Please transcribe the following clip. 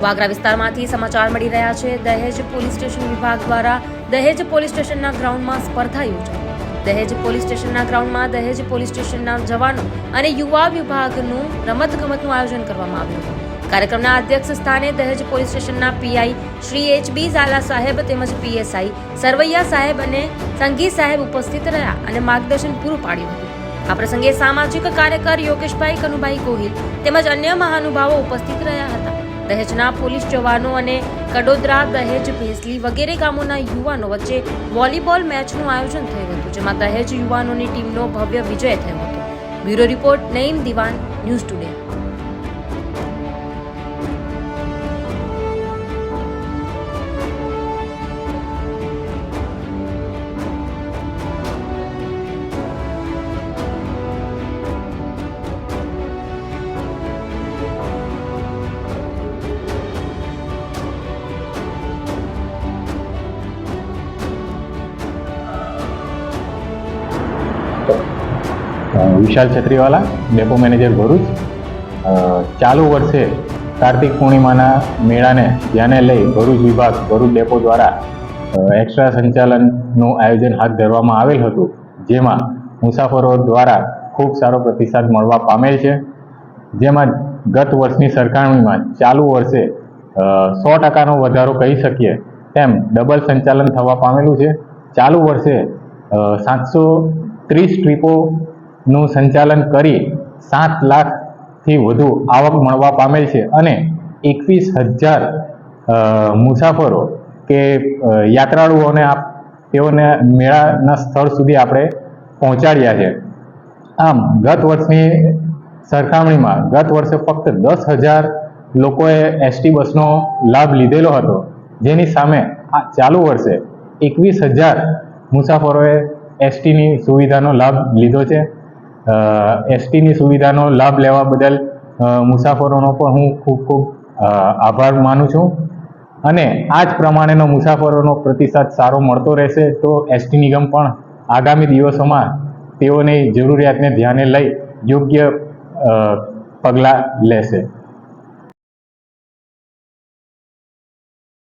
વાગરા વિસ્તારમાંથી સમાચાર મળી રહ્યા છે। દહેજ પોલીસ સ્ટેશન વિભાગ દ્વારા દહેજ પોલીસ સ્ટેશનના ગ્રાઉન્ડમાં સ્પર્ધા યોજાઈ। દહેજ પોલીસ સ્ટેશનના ગ્રાઉન્ડમાં દહેજ પોલીસ સ્ટેશનના જવાનો અને યુવા વિભાગનું રમતગમતનું આયોજન કરવામાં આવ્યું હતું। કાર્યક્રમના અધ્યક્ષ સ્થાને દહેજ પોલીસ સ્ટેશનના પીઆઈ શ્રી એચબી ઝાલા સાહેબ તેમજ પીએસઆઈ સરવૈયા સાહેબ અને સંઘી સાહેબ ઉપસ્થિત રહ્યા અને માર્ગદર્શન પૂરું પાડ્યું હતું। આ પ્રસંગે સામાજિક કાર્યકર યોગેશભાઈ કનુભાઈ ગોહિલ તેમજ અન્ય મહાનુભાવો ઉપસ્થિત રહ્યા હતા। દહેજના પોલીસ જવાનો અને કડોદરા, દહેજ, ભેંસલી વગેરે ગામોના યુવાનો વચ્ચે વોલીબોલ મેચનું આયોજન થયું હતું, જેમાં દહેજ યુવાનોની ટીમનો ભવ્ય વિજય થયો હતો। Bureau report, Naeem Diwan, news today. Vishal Chhatriwala, depot manager Bharuch. ચાલુ વર્ષે કાર્તિક પૂર્ણિમાના મેળાને ધ્યાને લઈ ભરૂચ વિભાગ ભરૂચ ડેપો દ્વારા એક્સ્ટ્રા સંચાલનનું આયોજન હાથ ધરવામાં આવેલ હતું, જેમાં મુસાફરો દ્વારા ખૂબ સારો પ્રતિસાદ મળવા પામેલ છે। જેમાં ગત વર્ષની સરખામણીમાં ચાલુ વર્ષે 100%નો વધારો કહી શકીએ તેમ ડબલ સંચાલન થવા પામેલું છે। ચાલુ વર્ષે 730 ટ્રીપોનું સંચાલન કરી 7 લાખથી વધુ આવક મળવા પામેલ છે અને 21,000 મુસાફરો કે યાત્રાળુઓને તેઓને મેળાના સ્થળ સુધી આપણે પહોંચાડ્યા છે। આમ ગત વર્ષની સરખામણીમાં ગત વર્ષે ફક્ત 10,000 લોકોએ એસટી બસનો લાભ લીધેલો હતો, જેની સામે આ ચાલુ વર્ષે 21,000 મુસાફરોએ એસટીની સુવિધાનો લાભ લીધો છે। એસટીની સુવિધાનો લાભ લેવા બદલ મુસાફરોનો પણ હું ખૂબ આભાર માનું છું અને આ જ પ્રમાણેનો મુસાફરોનો પ્રતિસાદ સારો મળતો રહેશે તો એસટી નિગમ પણ આગામી દિવસોમાં તેઓની જરૂરિયાતને ધ્યાને લઈ યોગ્ય પગલાં લેશે।